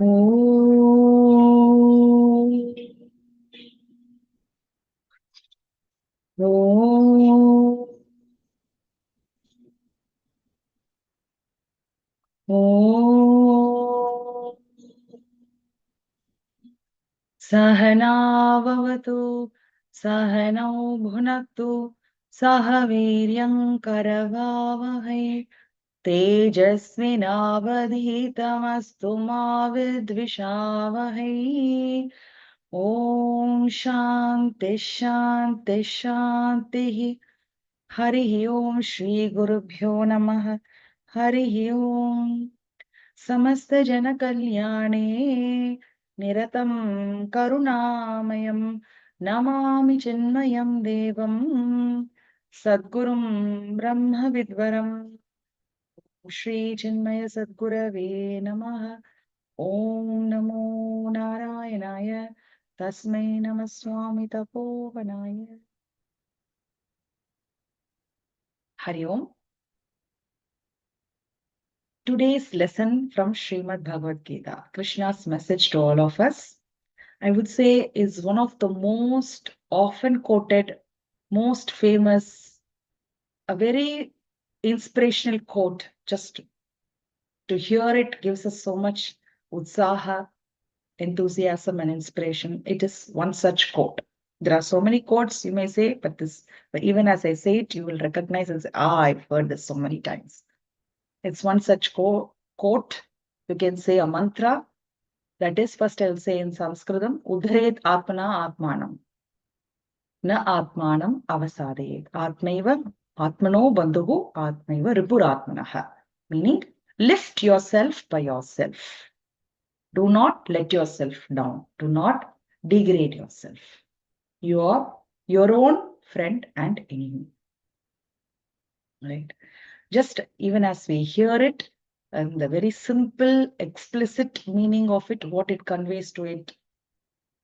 Om. Om. Om. Sahanavavatu, Sahanau bhunaktu, Sahaviryam karavavahai, Tejasvinavadhitamastu ma vidvishavahai. Om Shanti Shanti Shanti. Harihi Om Shri Gurubhyo Namaha. Harihi Om. Samasta Jana Kalyane Niratam Karunamayam Namami Chinmayam Devam Sadgurum Brahma Vidvaram Shri Chinmaya Sadgurave Namaha. Om Namo Narayanaya Tasmai Namaswami Tapovanaya. Hari Om. Today's lesson from Srimad Bhagavad Gita, Krishna's message to all of us, I would say is one of the most often quoted, most famous, a very inspirational quote. Just to hear it gives us so much utsaha, enthusiasm, and inspiration. It is one such quote. There are so many quotes you may say, but even as I say it, you will recognize and say, I've heard this so many times. It's one such quote. You can say a mantra. That is, first I'll say in Sanskritam, Udharet Atmana Atmanam. Na Atmanam Avasadayet. Atmaiva Atmano Bandhuhu Atmaiva Ripuratmanaha. Meaning, lift yourself by yourself. Do not let yourself down. Do not degrade yourself. You are your own friend and enemy. Right? Just even as we hear it, and the very simple, explicit meaning of it, what it conveys to it,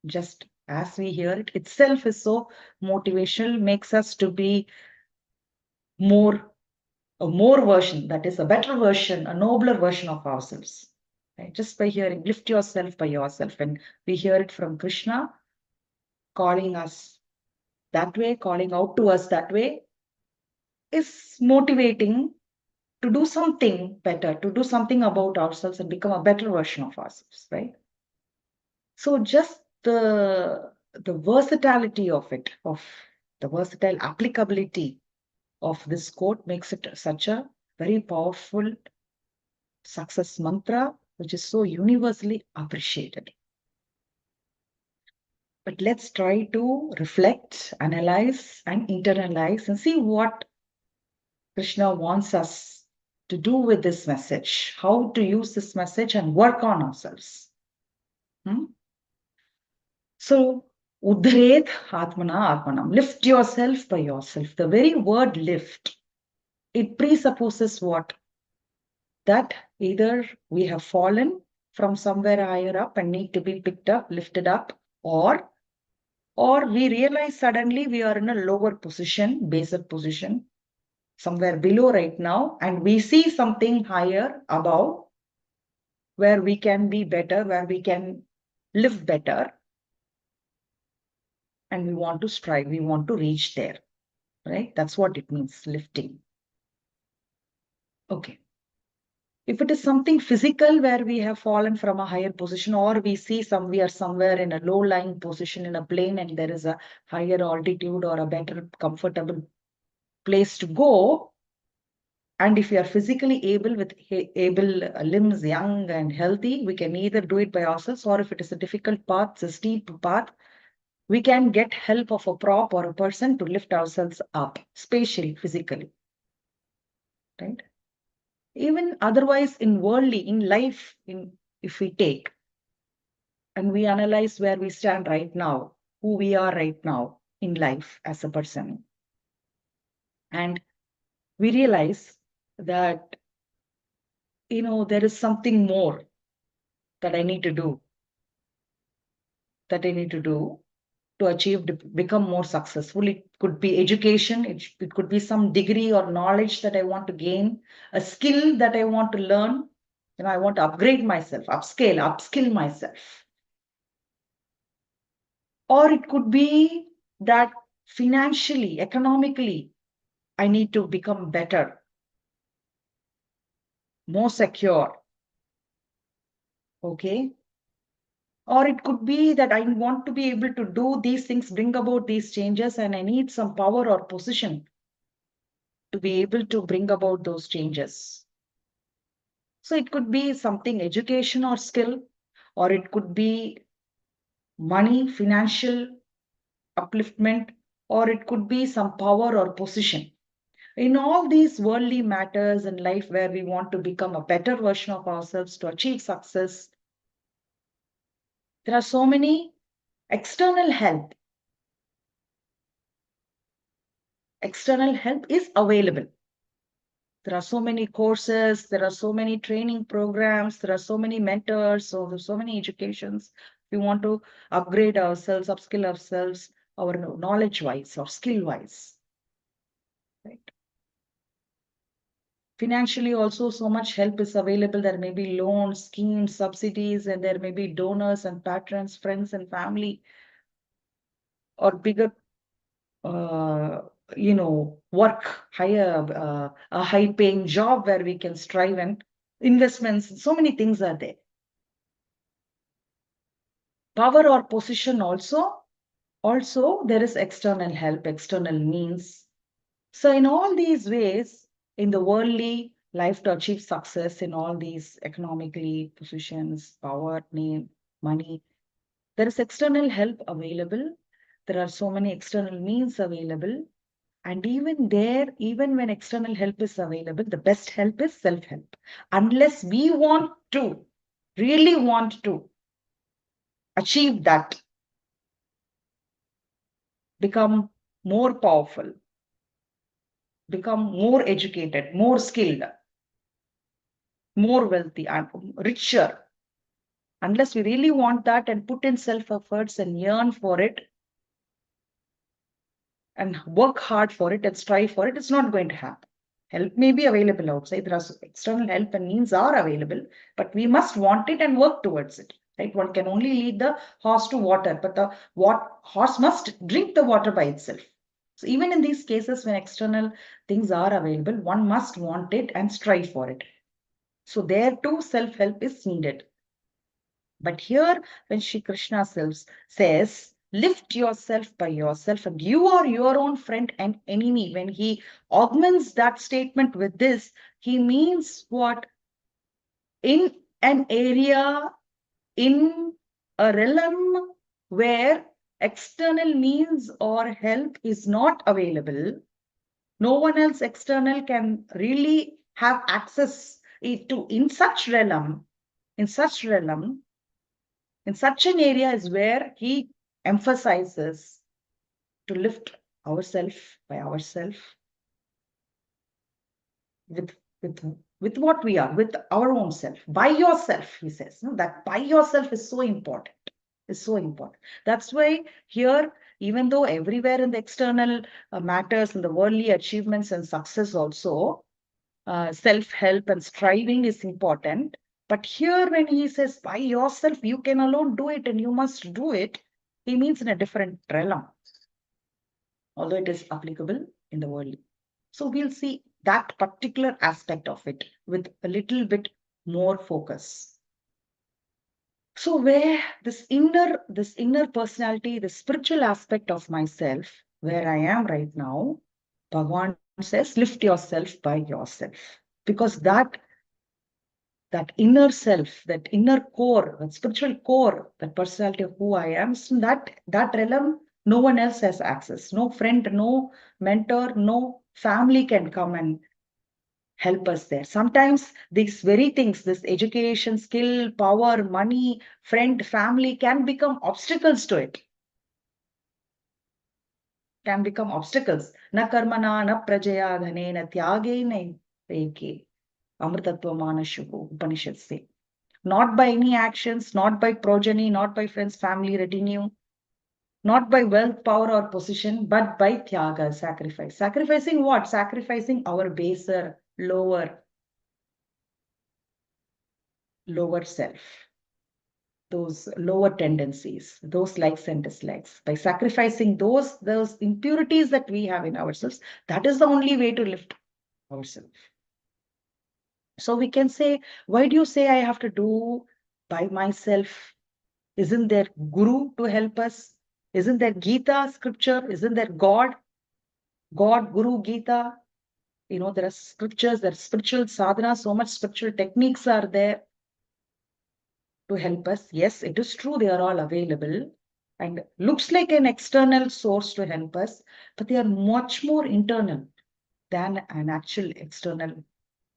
just as we hear it itself is so motivational, makes us to be a more version, that is a better version, a nobler version of ourselves. Right? Just by hearing, lift yourself by yourself. When we hear it from Krishna, calling us that way, calling out to us that way, is motivating to do something better, to do something about ourselves and become a better version of ourselves, right? So just the versatility of it, of the versatile applicability of this quote makes it such a very powerful success mantra, which is so universally appreciated. But let's try to reflect, analyze, and internalize and see what Krishna wants us to do with this message, how to use this message and work on ourselves. So, Udhret Atmana Atmanam. Lift yourself by yourself. The very word lift, it presupposes what? That either we have fallen from somewhere higher up and need to be picked up, lifted up, or we realize suddenly we are in a lower position, baser position, somewhere below right now, and we see something higher above where we can be better, where we can live better, and we want to strive, we want to reach there, right? That's what it means, lifting. Okay. If it is something physical where we have fallen from a higher position, or we see we are somewhere in a low-lying position in a plane and there is a higher altitude or a better comfortable place to go, and if we are physically able with able limbs, young and healthy, we can either do it by ourselves, or if it is a difficult path, a steep path, we can get help of a prop or a person to lift ourselves up, spatially, physically, right? Even otherwise in worldly, in life, if we take and we analyze where we stand right now, who we are right now in life as a person, and we realize that, there is something more that I need to do, to achieve, to become more successful. It could be education, it could be some degree or knowledge that I want to gain, a skill that I want to learn, I want to upgrade myself, upskill myself. Or it could be that financially, economically, I need to become better, more secure. Okay. Or it could be that I want to be able to do these things, bring about these changes, and I need some power or position to be able to bring about those changes. So it could be something education or skill, or it could be money, financial upliftment, or it could be some power or position. In all these worldly matters in life where we want to become a better version of ourselves to achieve success, there are so many external help. External help is available. There are so many courses, there are so many training programs, there are so many mentors, so there's so many educations. We want to upgrade ourselves, upskill ourselves, our knowledge wise or skill wise. Right? Financially, also, so much help is available. There may be loans, schemes, subsidies, and there may be donors and patrons, friends, and family, or bigger, uh, work, a high paying job where we can strive, and investments. So many things are there. Power or position also there is external help, external means. So in all these ways, in the worldly life to achieve success in all these economically positions, power, name, money, there is external help available. There are so many external means available. And even there, even when external help is available, the best help is self-help. Unless we want to, really want to achieve that, become more powerful, become more educated, more skilled, more wealthy, and richer. Unless we really want that and put in self efforts and yearn for it and work hard for it and strive for it, it's not going to happen. Help may be available outside. There are external help and means are available, but we must want it and work towards it. Right? One can only lead the horse to water, but the horse must drink the water by itself. So even in these cases, when external things are available, one must want it and strive for it. So there too, self-help is needed. But here, when Shri Krishna says, lift yourself by yourself, and you are your own friend and enemy, when he augments that statement with this, he means what? In an area, in a realm where external means or help is not available, no one else external can really have access to in such realm, in such an area is where he emphasizes to lift ourselves by ourselves with with with what we are, with our own self, by yourself, he says. No, that by yourself is so important. Is so important. That's why here, even though everywhere in the external matters and the worldly achievements and success also, self-help and striving is important. But here, when he says by yourself, you can alone do it and you must do it, he means in a different realm, although it is applicable in the world. So we'll see that particular aspect of it with a little bit more focus. So where this inner personality, the spiritual aspect of myself, where I am right now, Bhagavan says, lift yourself by yourself. Because that inner self, that inner core, that spiritual core, that personality of who I am, so that realm, no one else has access. No friend, no mentor, no family can come and help us there. Sometimes these very things, this education, skill, power, money, friend, family can become obstacles to it. Can become obstacles. Na karmana, na prajaya dhane, na tyage, na reke. Amritatva manashuku, Upanishad say. Not by any actions, not by progeny, not by friends, family, retinue, not by wealth, power, or position, but by tyaga, sacrifice. Sacrificing what? Sacrificing our baser, lower, lower self, those lower tendencies, those likes and dislikes. By sacrificing those impurities that we have in ourselves, that is the only way to lift ourselves. So we can say, why do you say I have to do by myself? Isn't there Guru to help us? Isn't there Gita scripture? Isn't there God, Guru, Gita? There are scriptures, there are spiritual sadhana, so much spiritual techniques are there to help us. Yes, it is true, they are all available and looks like an external source to help us, but they are much more internal than an actual external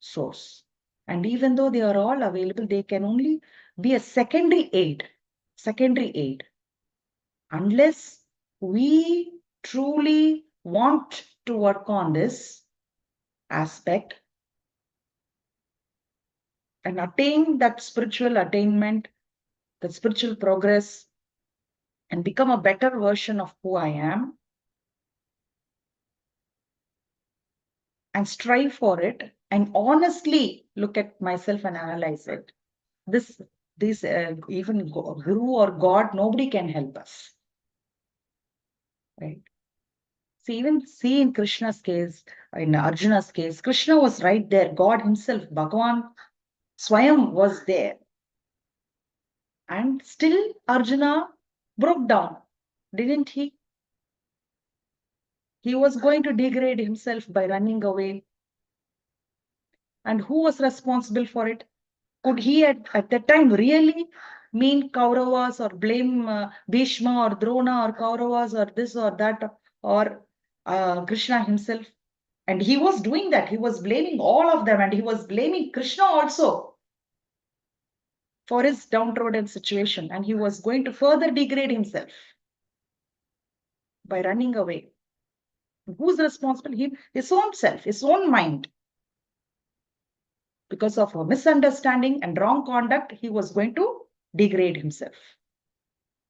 source. And even though they are all available, they can only be a secondary aid, unless we truly want to work on this aspect and attain that spiritual attainment, that spiritual progress, and become a better version of who I am, and strive for it, and honestly look at myself and analyze it. This even Guru or God, nobody can help us, right? See, even see in Krishna's case, in Arjuna's case, Krishna was right there. God himself, Bhagavan Swayam was there. And still Arjuna broke down, didn't he? He was going to degrade himself by running away. And who was responsible for it? Could he at that time really mean Kauravas or blame Bhishma or Drona or Kauravas or this or that or Krishna himself? And he was doing that. He was blaming all of them and he was blaming Krishna also for his downtrodden situation. And he was going to further degrade himself by running away. Who's responsible? His own self, his own mind. Because of a misunderstanding and wrong conduct, he was going to degrade himself,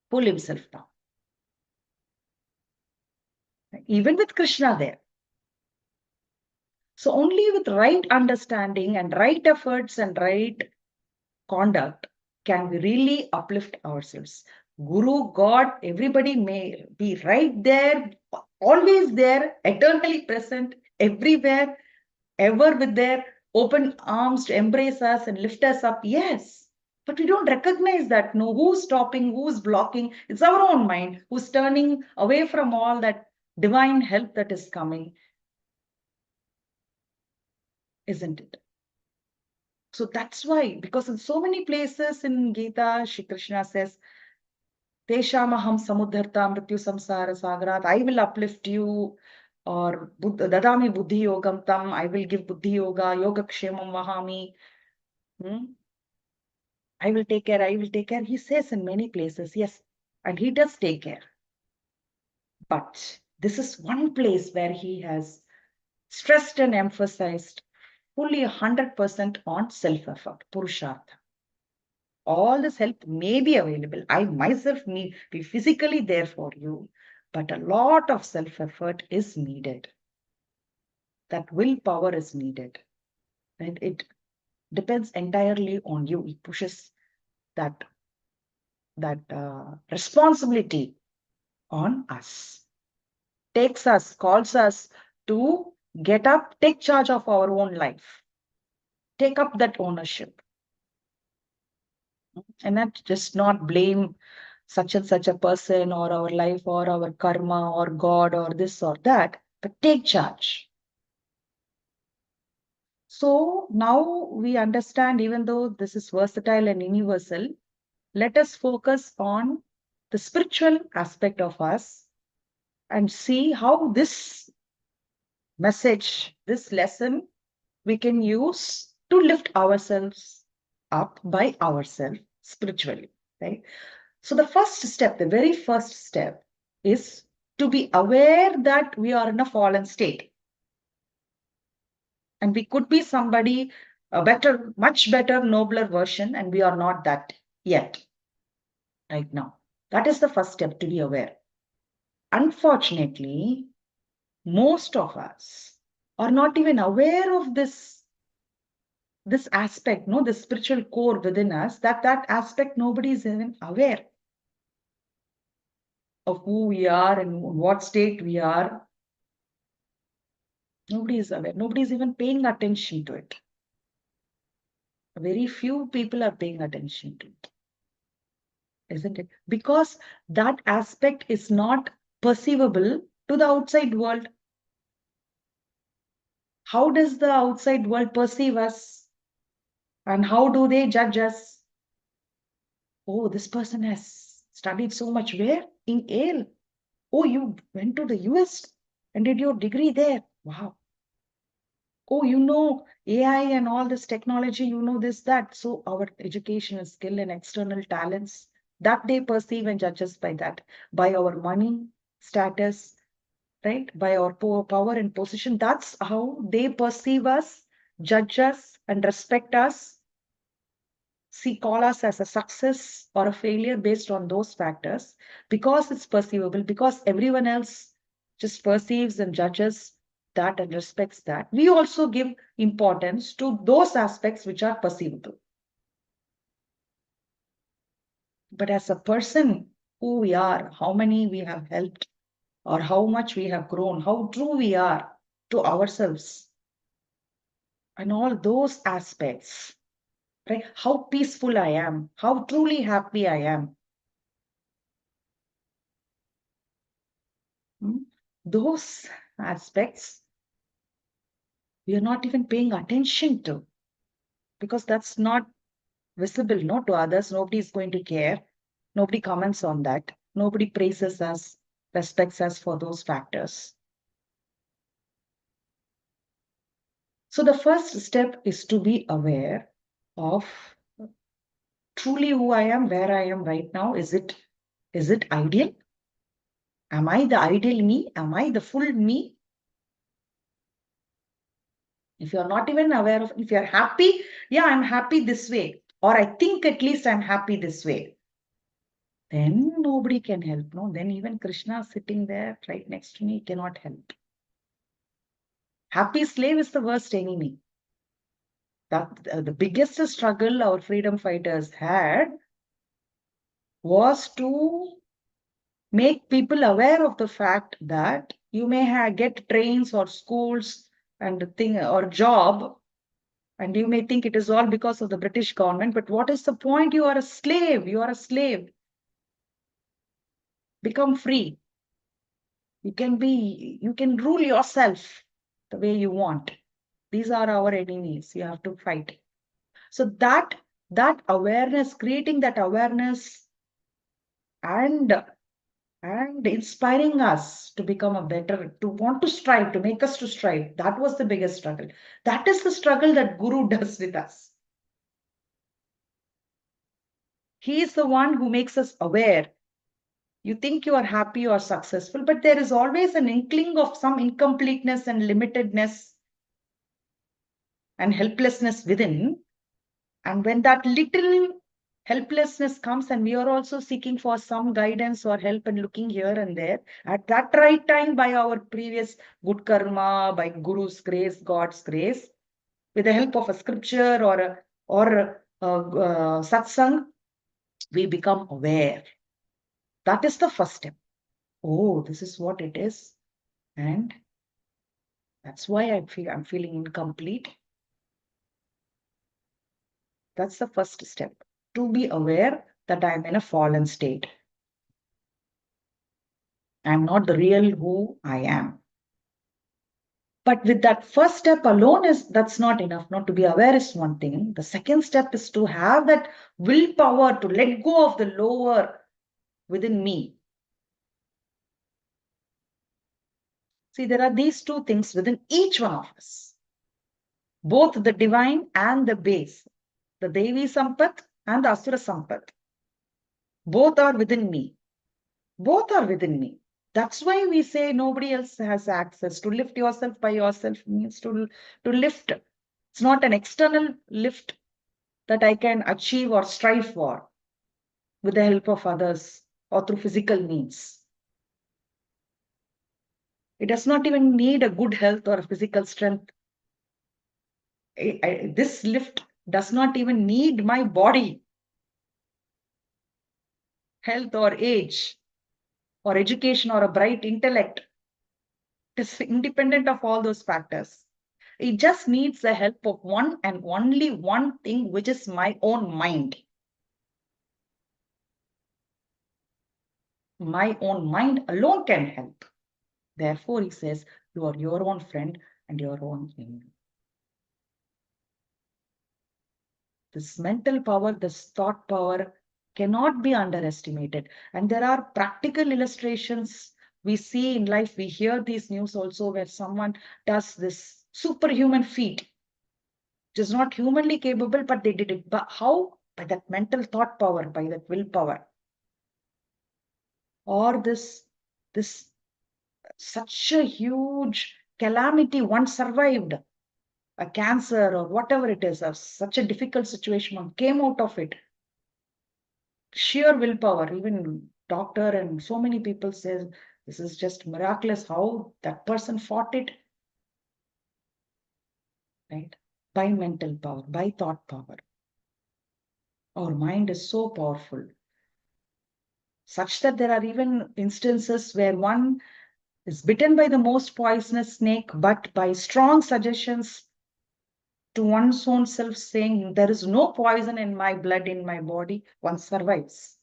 pull himself down. Even with Krishna there. So only with right understanding and right efforts and right conduct can we really uplift ourselves. Guru, God, everybody may be right there, always there, eternally present, everywhere, ever with their open arms to embrace us and lift us up. Yes. But we don't recognize that. No, who's stopping, who's blocking? It's our own mind who's turning away from all that divine help that is coming. Isn't it? So that's why, because in so many places in Gita, Shri Krishna says, Teshamaham samudharta mrityu samsara sagarat, I will uplift you, or dadami buddhi yogam tam, I will give buddhi yoga, yoga kshemam vahami. I will take care, I will take care. He says in many places, yes, and he does take care. But this is one place where he has stressed and emphasized fully 100% on self-effort, purushartha. All this help may be available. I myself may be physically there for you, but a lot of self-effort is needed. That willpower is needed. And it depends entirely on you. It pushes that responsibility on us, calls us to get up, take charge of our own life, take up that ownership, and not blame such and such a person or our life or our karma or God or this or that, but take charge. So now we understand, even though this is versatile and universal, let us focus on the spiritual aspect of us and see how this message, this lesson, we can use to lift ourselves up by ourselves spiritually, right? So the first step, the very first step is to be aware that we are in a fallen state. And we could be somebody, a better, much better, nobler version, and we are not that yet, right now. That is the first step, to be aware. Unfortunately, most of us are not even aware of this this aspect, no, the spiritual core within us, that aspect nobody is even aware of who we are and what state we are. Nobody is aware. Nobody is even paying attention to it. Very few people are paying attention to it, isn't it? Because that aspect is not perceivable to the outside world. How does the outside world perceive us? And how do they judge us? Oh, this person has studied so much. Where? In Yale. Oh, you went to the US and did your degree there. Wow. Oh, you know AI and all this technology, you know this, that. So our educational skill and external talents, that they perceive and judge us by that, by our money, status, right? By our power and position. That's how they perceive us, judge us, and respect us. See, call us as a success or a failure based on those factors because it's perceivable, because everyone else just perceives and judges that and respects that. We also give importance to those aspects which are perceivable. But as a person, who we are, how many we have helped, or how much we have grown, how true we are to ourselves, and all those aspects, right? How peaceful I am, how truly happy I am. Those aspects we are not even paying attention to because that's not visible, no, to others. Nobody is going to care. Nobody comments on that. Nobody praises us, respects us for those factors. So the first step is to be aware of truly who I am, where I am right now. Is it ideal? Am I the ideal me? Am I the full me? If you're not even aware of, if you're happy, yeah, I'm happy this way, or I think at least I'm happy this way, then nobody can help. No, then even Krishna sitting there right next to me cannot help. Happy slave is the worst enemy. That the biggest struggle our freedom fighters had was to make people aware of the fact that you may get trains or schools and thing or job, and you may think it is all because of the British government. But what is the point? You are a slave. You are a slave. Become free. You can rule yourself the way you want. These are our enemies. You have to fight. So that awareness, creating that awareness and inspiring us to become a better, to want to strive, to make us to strive. That was the biggest struggle. That is the struggle that Guru does with us. He is the one who makes us aware. You think you are happy or successful, but there is always an inkling of some incompleteness and limitedness and helplessness within. And when that little helplessness comes and we are also seeking for some guidance or help and looking here and there, at that right time, by our previous good karma, by Guru's grace, God's grace, with the help of a scripture or satsang, we become aware. That is the first step. Oh, this is what it is. And that's why I'm feeling incomplete. That's the first step, to be aware that I'm in a fallen state. I'm not the real who I am. But with that first step alone, that's not enough. Not to be aware is one thing. The second step is to have that willpower to let go of the lower within me. See, there are these two things within each one of us, both the divine and the base, the Devi Sampat and the Asura Sampat. Both are within me. Both are within me. That's why we say nobody else has access. To lift yourself by yourself means to lift. It's not an external lift that I can achieve or strive for with the help of others or through physical means. It does not even need a good health or a physical strength. This lift does not even need my body, health or age, or education or a bright intellect. It is independent of all those factors. It just needs the help of one and only one thing, which is my own mind. My own mind alone can help. Therefore, he says, you are your own friend and your own enemy. This mental power, this thought power cannot be underestimated. And there are practical illustrations we see in life. We hear these news also where someone does this superhuman feat. It is not humanly capable, but they did it. But how? By that mental thought power, by that willpower. Or this such a huge calamity one survived, a cancer or whatever it is, such a difficult situation, one came out of it. Sheer willpower. Even doctor and so many people says this is just miraculous how that person fought it, right? By mental power, by thought power. Our mind is so powerful, such that there are even instances where one is bitten by the most poisonous snake, but by strong suggestions to one's own self saying, there is no poison in my blood, in my body, one survives.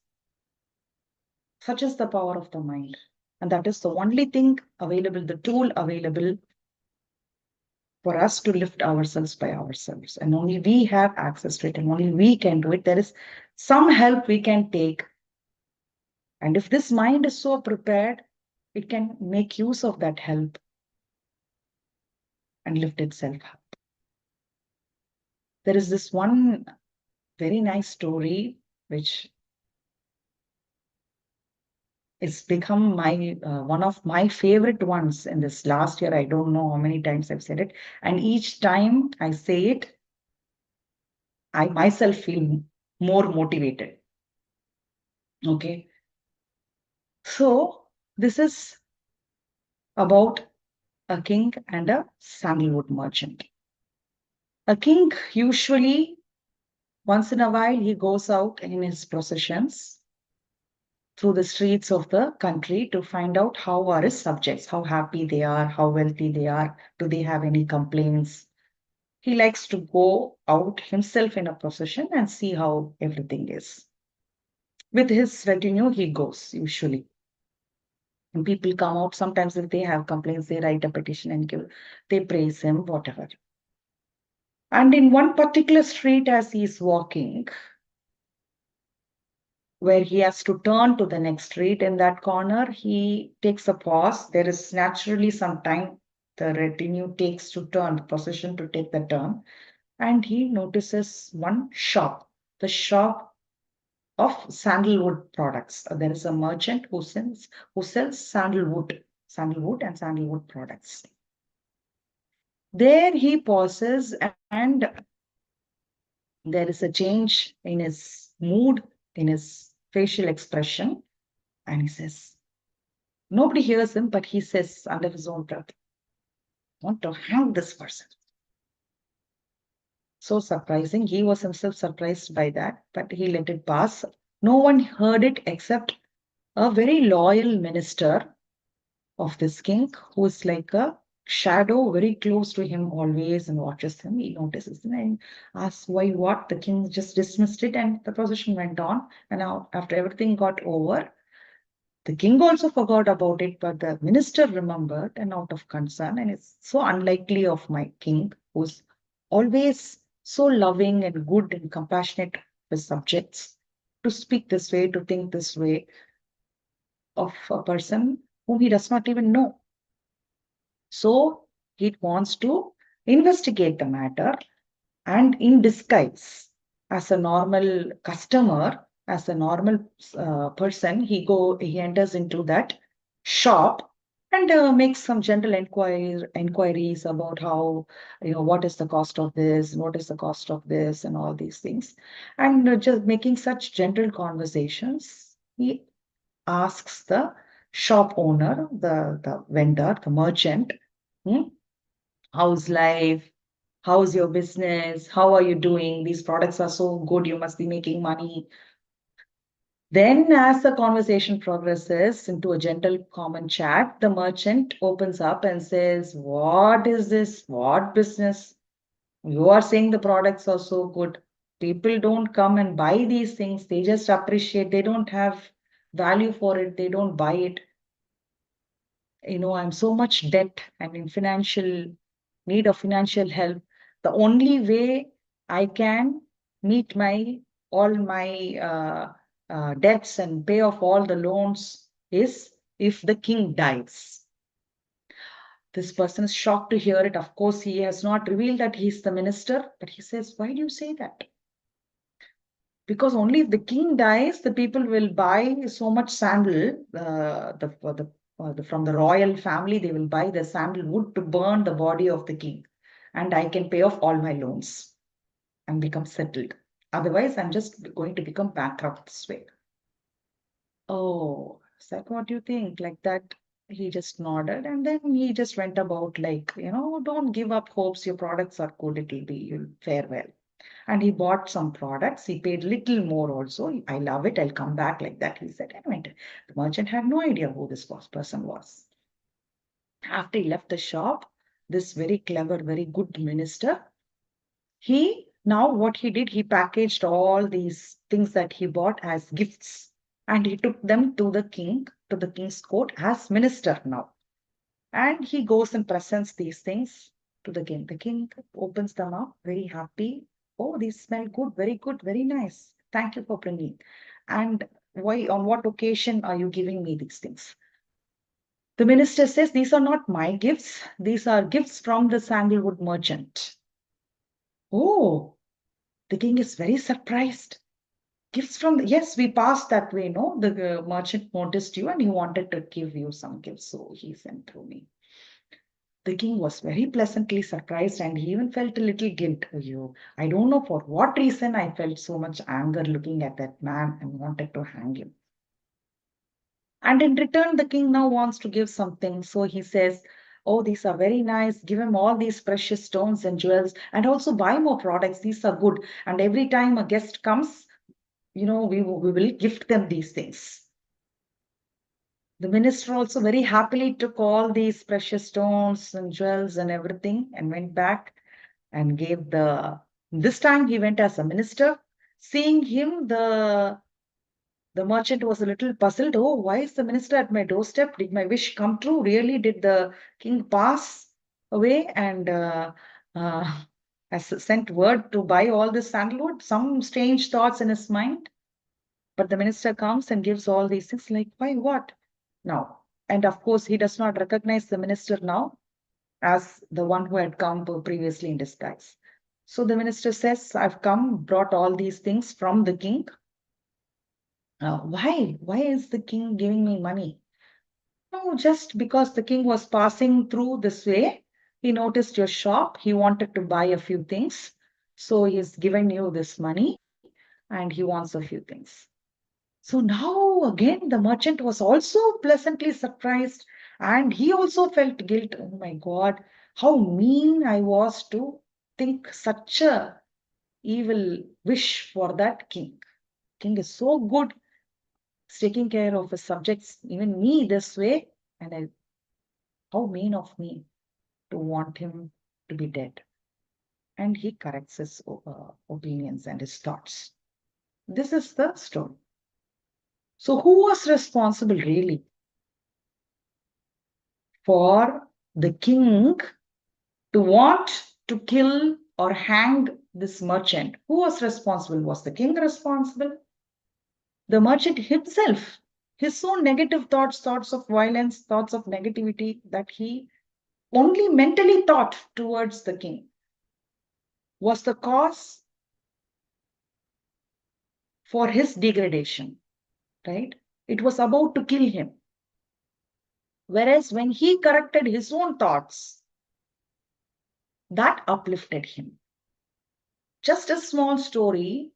Such is the power of the mind. And that is the only thing available, the tool available for us to lift ourselves by ourselves. And only we have access to it, and only we can do it. There is some help we can take. And if this mind is so prepared, it can make use of that help and lift itself up. There is this one very nice story which it's become my one of my favorite ones in this last year. I don't know how many times I've said it. And each time I say it, I myself feel more motivated. Okay. So this is about a king and a sandalwood merchant. A king usually, once in a while, he goes out in his processions through the streets of the country to find out how are his subjects, how happy they are, how wealthy they are, do they have any complaints. He likes to go out himself in a procession and see how everything is. With his retinue, he goes usually. And people come out, sometimes if they have complaints, they write a petition and give, they praise him, whatever. And in one particular street, as he's walking, where he has to turn to the next street, in that corner, he takes a pause. There is naturally some time the retinue takes to turn, the procession to take the turn. And he notices one shop, the shop of sandalwood products. There is a merchant who sells sandalwood and sandalwood products. There he pauses, and there is a change in his mood, in his facial expression. And he says, nobody hears him, but he says under his own breath, I want to hang this person. So surprising. He was himself surprised by that, but he let it pass. No one heard it except a very loyal minister of this king, who is like a shadow very close to him always and watches him. He notices him and asks why what. The king just dismissed it and the procession went on. And now, after everything got over, the king also forgot about it, but the minister remembered, and out of concern, and it's so unlikely of my king, who's always so loving and good and compassionate with subjects, to speak this way, to think this way of a person whom he does not even know. So he wants to investigate the matter, and in disguise, as a normal customer, as a normal person, he enters into that shop and makes some general inquiries about how, what is the cost of this, what is the cost of this, and all these things. And just making such general conversations, he asks the shop owner, the vendor, the merchant, how's life? How's your business? How are you doing? These products are so good. You must be making money. Then, as the conversation progresses into a gentle common chat, the merchant opens up and says, "What is this? What business? You are saying the products are so good. People don't come and buy these things. They just appreciate. They don't have value for it. They don't buy it. I'm so much debt. I'm in financial need of financial help. The only way I can meet my all my debts and pay off all the loans is if the king dies." This person is shocked to hear it. Of course, he has not revealed that he's the minister, but he says, "Why do you say that?" Because only if the king dies, the people will buy so much sandal, from the royal family, they will buy the sandalwood to burn the body of the king. And I can pay off all my loans and become settled. Otherwise, I'm just going to become bankrupt this way. "Oh, is that what you think?" Like that, he just nodded and then he just went about like, "Don't give up hopes. Your products are good. You'll fare well." And he bought some products. He paid little more also. "I love it. I'll come back," like that, he said, and went. The merchant had no idea who this person was. After he left the shop, this very clever, very good minister, now what he did, he packaged all these things that he bought as gifts and he took them to the king's court as minister now. And he goes and presents these things to the king. The king opens them up, very happy. "Oh, these smell good, very nice. Thank you for bringing. And why, on what occasion are you giving me these things?" The minister says, "These are not my gifts. These are gifts from the sandalwood merchant." Oh, the king is very surprised. "Gifts from, yes, we passed that way, no? The merchant noticed you and he wanted to give you some gifts. So he sent through me." The king was very pleasantly surprised and he even felt a little guilt. I don't know for what reason I felt so much anger looking at that man and wanted to hang him. And in return, the king now wants to give something. So he says, "Oh, these are very nice. Give him all these precious stones and jewels and also buy more products. These are good. And every time a guest comes, we will gift them these things." The minister also very happily took all these precious stones and jewels and everything and went back and this time he went as a minister. Seeing him, the merchant was a little puzzled. "Oh, why is the minister at my doorstep? Did my wish come true? Really? Did the king pass away and has sent word to buy all this sandalwood?" Some strange thoughts in his mind. But the minister comes and gives all these things like, "Why, what?" Now, and of course, he does not recognize the minister now as the one who had come previously in disguise. So the minister says, "I've come, brought all these things from the king." Why? Why is the king giving me money? "No, just because the king was passing through this way. He noticed your shop. He wanted to buy a few things. So he's given you this money and he wants a few things." So now again, the merchant was also pleasantly surprised and he also felt guilt. "Oh my God, how mean I was to think such a evil wish for that king. King is so good, he's taking care of his subjects, even me this way. And how mean of me to want him to be dead." And he corrects his opinions and his thoughts. This is the story. So who was responsible really for the king to want to kill or hang this merchant? Who was responsible? Was the king responsible? The merchant himself, his own negative thoughts of violence, thoughts of negativity that he only mentally thought towards the king was the cause for his degradation, right? It was about to kill him. Whereas when he corrected his own thoughts, that uplifted him. Just a small story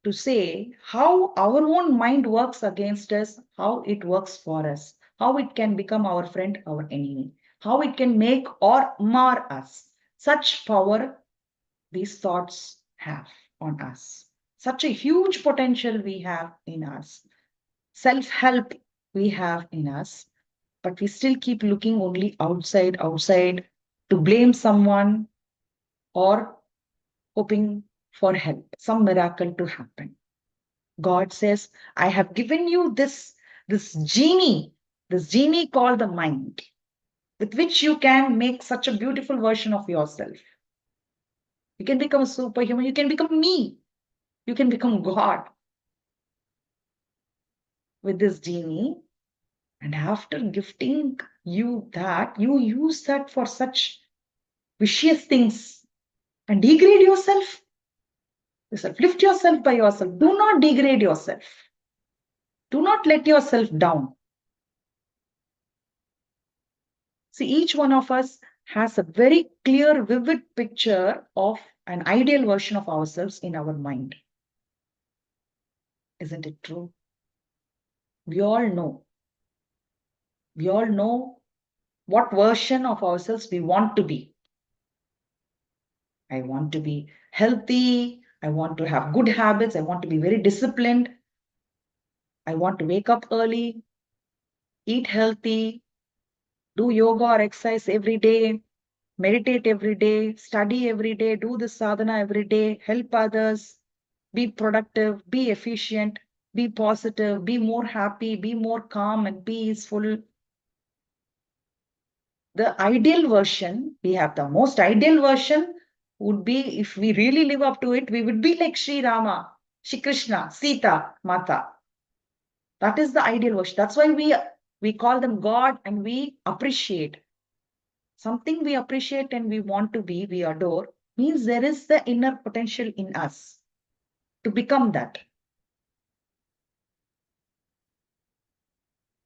to say how our own mind works against us, how it works for us, how it can become our friend, our enemy, how it can make or mar us. Such power these thoughts have on us. Such a huge potential we have in us. Self-help we have in us, but we still keep looking only outside, to blame someone or hoping for help, some miracle to happen. God says, I have given you this genie called the mind, with which you can make such a beautiful version of yourself. You can become a superhuman, you can become me, you can become God with this genie. And after gifting you that, you use that for such vicious things and degrade yourself. Lift yourself by yourself. Do not degrade yourself. Do not let yourself down. See, each one of us has a very clear, vivid picture of an ideal version of ourselves in our mind. Isn't it true? We all know. We all know what version of ourselves we want to be. I want to be healthy. I want to have good habits. I want to be very disciplined. I want to wake up early, eat healthy, do yoga or exercise every day, meditate every day, study every day, do the sadhana every day, help others, be productive, be efficient, be positive, be more happy, be more calm and peaceful. The ideal version, we have the most ideal version would be, if we really live up to it, we would be like Sri Rama, Shri Krishna, Sita, Mata. That is the ideal version. That's why we call them God, and we appreciate. Something we appreciate and we want to be, we adore, means there is the inner potential in us to become that.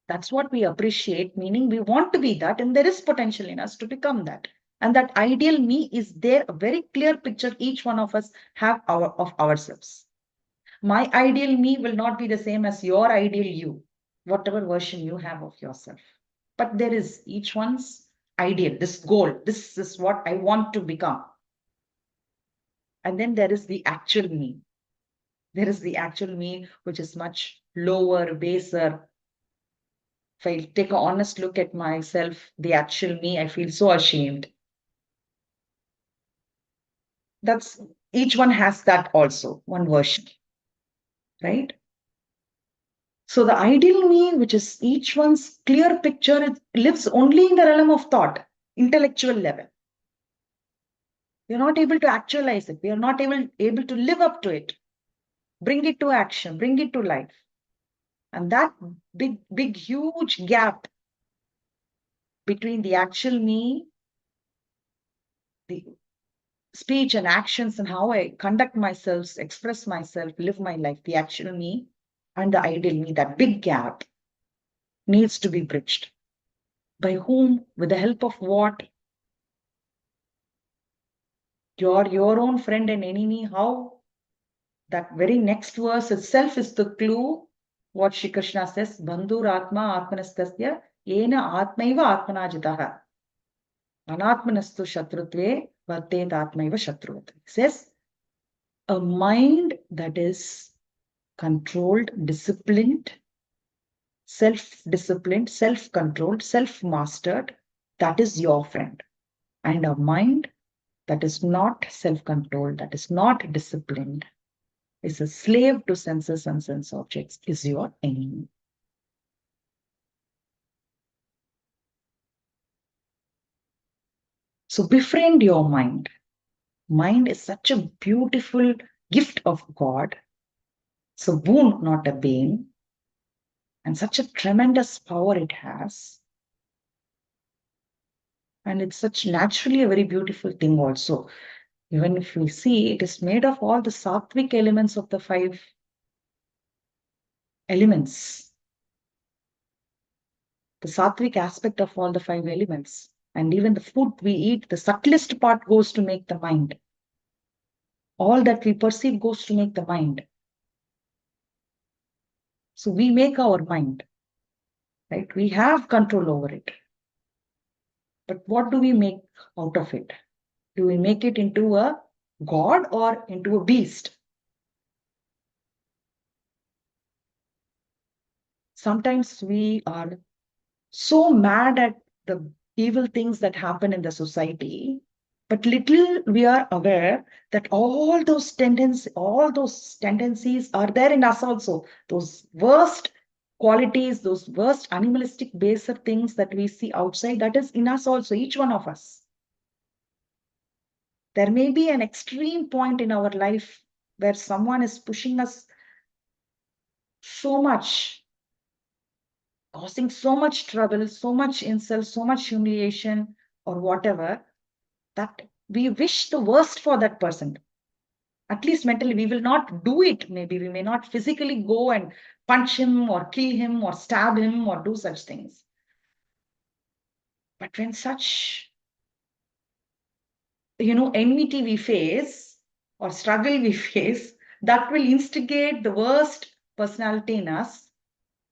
That's what we appreciate, meaning we want to be that, and there is potential in us to become that. And that ideal me is there, a very clear picture each one of us have of ourselves. My ideal me will not be the same as your ideal you, whatever version you have of yourself. But there is each one's ideal, this goal, this is what I want to become. And then there is the actual me. There is the actual me, which is much lower, baser. If I take an honest look at myself, the actual me, I feel so ashamed. That's each one has that also, one version, right? So the ideal me, which is each one's clear picture, it lives only in the realm of thought, intellectual level. We are not able to actualize it. We are not able to live up to it, bring it to action, bring it to life. And that big, huge gap between the actual me, the speech and actions and how I conduct myself, express myself, live my life, the actual me and the ideal me, that big gap needs to be bridged. By whom? With the help of what? Your own friend and enemy. How? That very next verse itself is the clue. What Shri Krishna says, Bandhur Atma Atmanastasya Yena Atmaiva Atmanajitaha. Anatmanastu Shatrutve Vartet Atmaiva Shatruvat. Says, a mind that is controlled, disciplined, self-disciplined, self-controlled, self-mastered, that is your friend. And a mind that is not self-controlled, that is not disciplined, is a slave to senses and sense objects, is your enemy. So befriend your mind. Mind is such a beautiful gift of God. It's a boon, not a bane. And such a tremendous power it has. And it's such naturally a very beautiful thing also. Even if we see, it is made of all the sattvic elements of the 5 elements. The sattvic aspect of all the 5 elements. And even the food we eat, the subtlest part goes to make the mind. All that we perceive goes to make the mind. So we make our mind, right? We have control over it. But what do we make out of it? Do we make it into a God or into a beast. Sometimes we are so mad at the evil things that happen in the society, but little we are aware that all those tendencies are there in us also. Those worst qualities, those worst animalistic baser things that we see outside, that is in us also, each one of us. There may be an extreme point in our life where someone is pushing us so much, causing so much trouble, so much insult, so much humiliation, or whatever, that we wish the worst for that person. At least mentally, we will not do it. Maybe we may not physically go and punch him or kill him or stab him or do such things. But when such, enmity we face or struggle we face, that will instigate the worst personality in us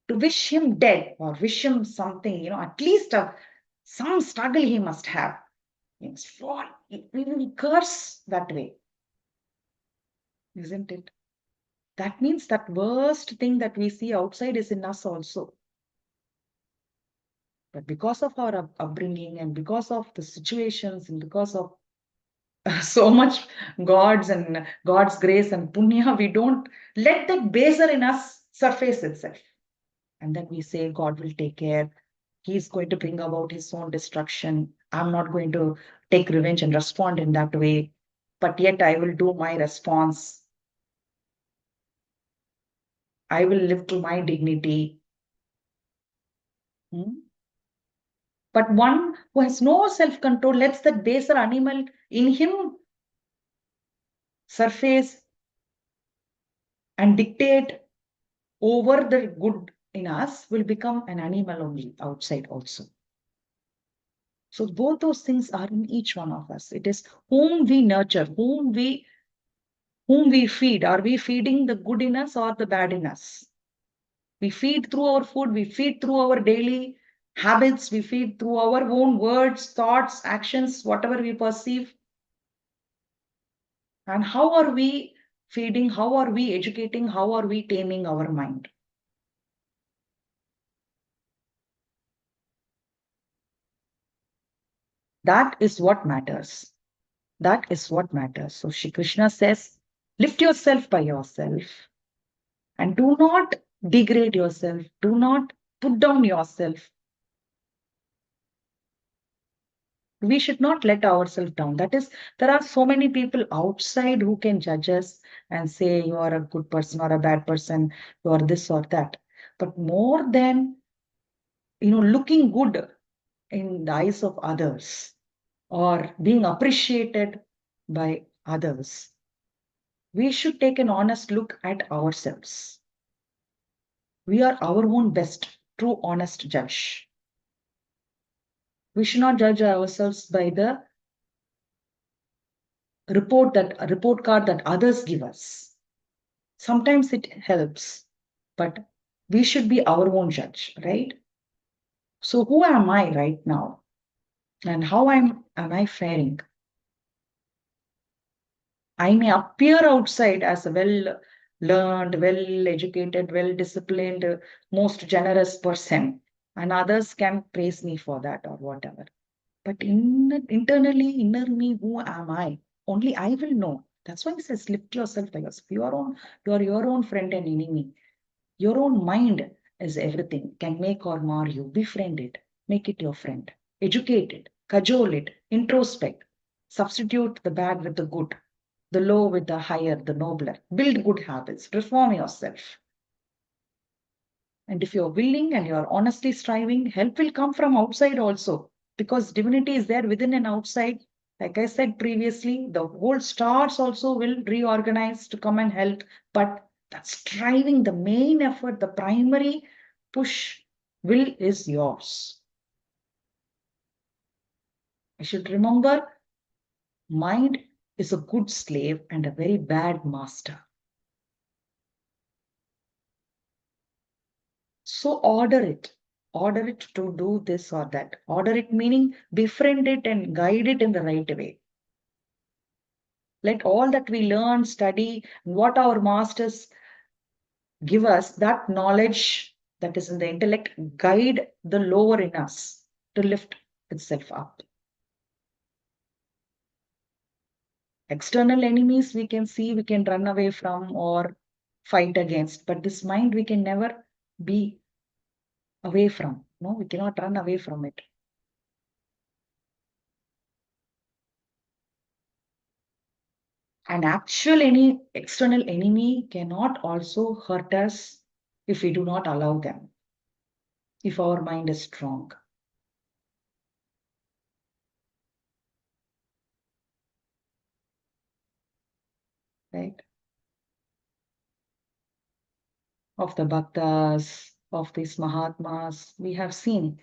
to wish him dead or wish him something, at least some struggle he must have. Means for we will curse that way, isn't it? That means that worst thing that we see outside is in us also. But because of our upbringing and because of the situations and because of so much God's grace and punya, we don't let that baser in us surface itself. And then we say, God will take care. He's going to bring about his own destruction. I'm not going to take revenge and respond in that way. But yet I will do my response. I will live to my dignity. Hmm? But one who has no self-control lets that baser animal in him surface and dictate over the good in us will become an animal only outside also. So both those things are in each one of us. It is whom we nurture, whom we feed. Are we feeding the good in us or the bad in us? We feed through our food, we feed through our daily habits, we feed through our own words, thoughts, actions, whatever we perceive. And how are we feeding? How are we educating? How are we taming our mind? That is what matters. That is what matters. So Shri Krishna says, lift yourself by yourself and do not degrade yourself. Do not put down yourself. We should not let ourselves down. That is, there are so many people outside who can judge us and say you are a good person or a bad person, you are this or that. But more than looking good in the eyes of others or being appreciated by others, we should take an honest look at ourselves. We are our own best, true, honest judge. We should not judge ourselves by the report card that others give us. Sometimes it helps, but we should be our own judge, right? So who am I right now? And how am I faring? I may appear outside as a well learned, well educated, well disciplined, most generous person, and others can praise me for that or whatever. But internally, inner me, who am I? Only I will know. That's why he says, lift yourself by yourself. You are your own friend and enemy. Your own mind is everything, can make or mar you. Befriend it, make it your friend. Educate it, cajole it, introspect. Substitute the bad with the good, the low with the higher, the nobler. Build good habits, reform yourself. And if you're willing and you're honestly striving, help will come from outside also. Because divinity is there within and outside. Like I said previously, the whole stars also will reorganize to come and help. But that striving, the main effort, the primary push will is yours. I should remember mind is a good slave and a very bad master. So order it to do this or that. Order it meaning befriend it and guide it in the right way. Let all that we learn, study, what our masters give us, that knowledge that is in the intellect, guide the lower in us to lift itself up. External enemies we can see, we can run away from or fight against, but this mind we can never be away from. No, we cannot run away from it. An actual any external enemy cannot also hurt us if we do not allow them, if our mind is strong. Right? Of the bhaktas, of these mahatmas, we have seen,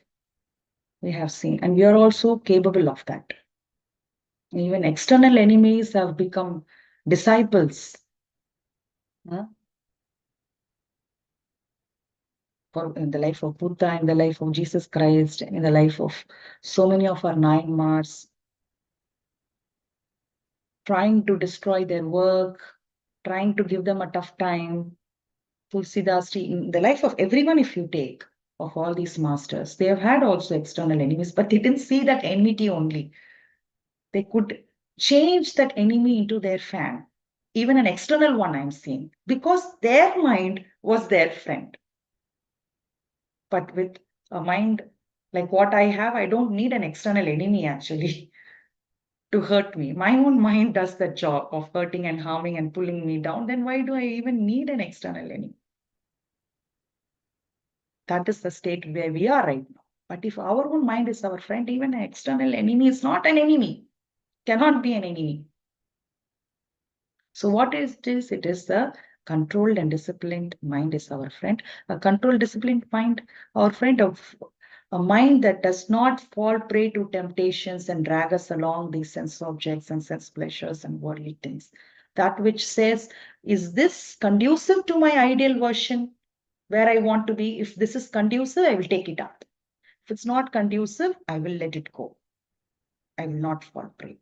and we are also capable of that. Even external enemies have become disciples. Huh? For in the life of Buddha, in the life of Jesus Christ, in the life of so many of our nine Mars, trying to destroy their work, trying to give them a tough time. Tulsidas, in the life of everyone, if you take, of all these masters, they have had also external enemies, but they didn't see that enmity only. They could change that enemy into their fan, even an external one I'm seeing, because their mind was their friend. But with a mind like what I have, I don't need an external enemy actually to hurt me. My own mind does the job of hurting and harming and pulling me down. Then why do I even need an external enemy? That is the state where we are right now. But if our own mind is our friend, even an external enemy is not an enemy, cannot be an enemy. So what is this? It is the controlled and disciplined mind is our friend. A controlled, disciplined mind, our friend of a mind that does not fall prey to temptations and drag us along these sense objects and sense pleasures and worldly things. That which says, is this conducive to my ideal version where I want to be? If this is conducive, I will take it up. If it's not conducive, I will let it go. I will not fall prey.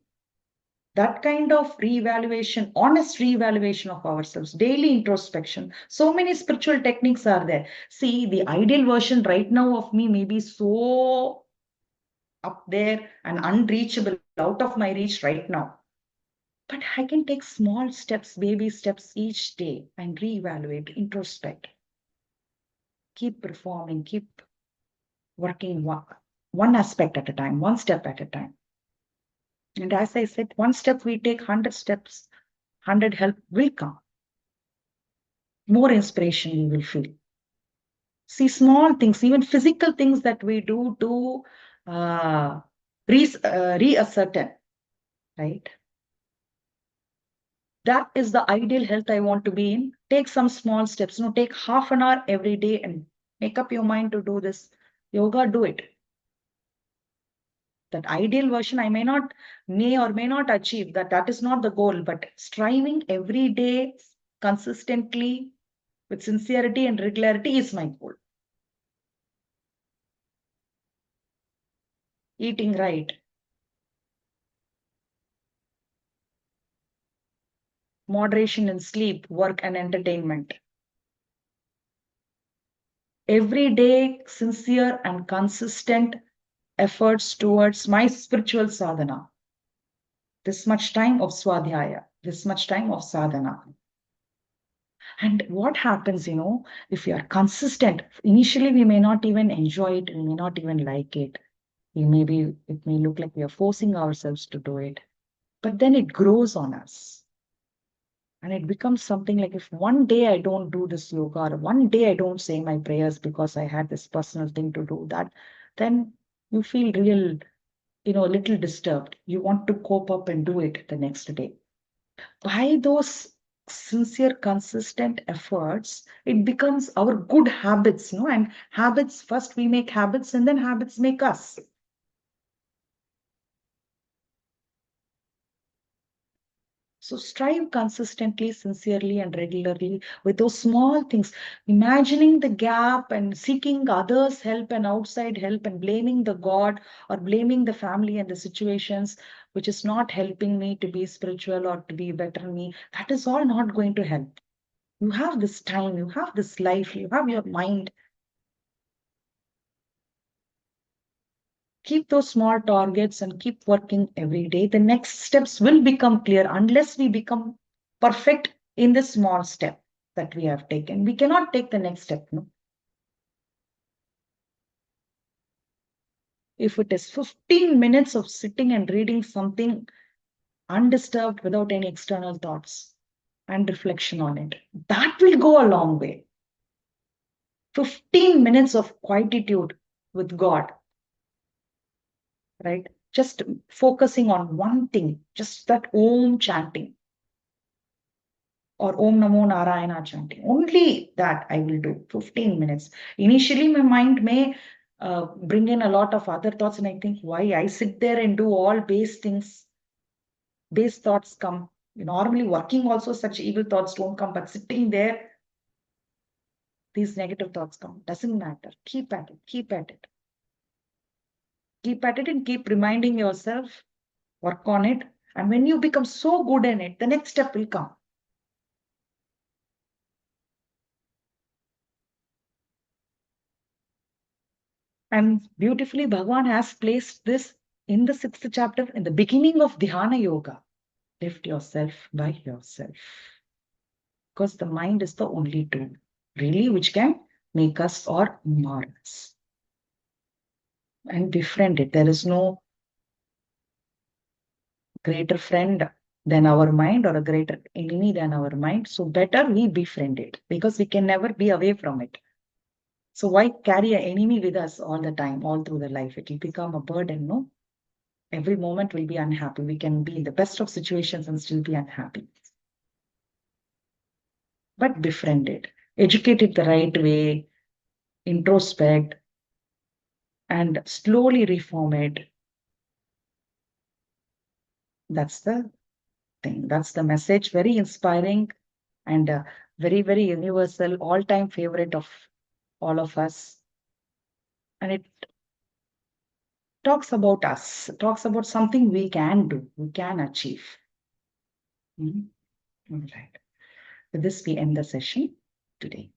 That kind of reevaluation, honest reevaluation of ourselves, daily introspection. So many spiritual techniques are there. See, the ideal version right now of me may be so up there and unreachable, out of my reach right now. But I can take small steps, baby steps each day and reevaluate, introspect, keep performing, keep working one aspect at a time, one step at a time. And as I said, one step we take, 100 steps, 100 help will come. More inspiration you will feel. See, small things, even physical things that we do to reascertain, right? That is the ideal health I want to be in. Take some small steps. Take half an hour every day and make up your mind to do this. Yoga, do it. That ideal version I may or may not achieve. That is not the goal, but striving every day consistently with sincerity and regularity is my goal. Eating right, moderation in sleep, work, and entertainment. Every day, sincere and consistent efforts towards my spiritual sadhana. This much time of swadhyaya, this much time of sadhana. And what happens, if you are consistent, initially we may not even enjoy it, we may not even like it. It may look like we are forcing ourselves to do it, but then it grows on us. And it becomes something like if one day I don't do this yoga, or one day I don't say my prayers because I had this personal thing to do that, then you feel a little disturbed. You want to cope up and do it the next day. By those sincere, consistent efforts, it becomes our good habits, and habits, first we make habits and then habits make us. So strive consistently, sincerely, and regularly with those small things. Imagining the gap and seeking others' help and outside help and blaming the God or blaming the family and the situations which is not helping me to be spiritual or to be better me, that is all not going to help. You have this time, you have this life, you have your mind. Keep those small targets and keep working every day. The next steps will become clear unless we become perfect in the small step that we have taken. We cannot take the next step. No? If it is 15 minutes of sitting and reading something undisturbed without any external thoughts and reflection on it, that will go a long way. 15 minutes of quietude with God, right? Just focusing on one thing, just that Om chanting or Om Namo Narayana chanting. Only that I will do 15 minutes. Initially, my mind may bring in a lot of other thoughts, and I think, why I sit there and do all base things, base thoughts come. Normally, working also, such evil thoughts don't come, but sitting there, these negative thoughts come. Doesn't matter. Keep at it, keep at it. Keep at it and keep reminding yourself, work on it. And when you become so good in it, the next step will come. And beautifully, Bhagavan has placed this in the 6th chapter, in the beginning of Dhyana Yoga. Lift yourself by yourself. Because the mind is the only tool, really, which can make us or mar us. And befriend it. There is no greater friend than our mind or a greater enemy than our mind. So better we befriend it because we can never be away from it. So why carry an enemy with us all the time, all through the life? It will become a burden, no? Every moment will be unhappy. We can be in the best of situations and still be unhappy. But befriend it, educate it the right way, introspect, and slowly reform it. That's the thing. That's the message. Very inspiring and very, very universal, all-time favorite of all of us. And it talks about us, talks about something we can do, we can achieve. Mhm. All right. With this, we end the session today.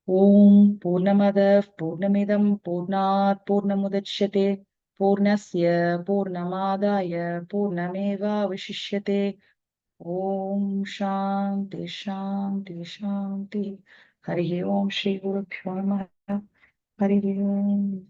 Om Purnamada Purnamidam Purnat Purnamudachyate Purnasya Purnamadaya Purnameva Vishishyate Om Shanti Shanti Shanti Hari Om Shri Guru Bhyo Namaha Hari Om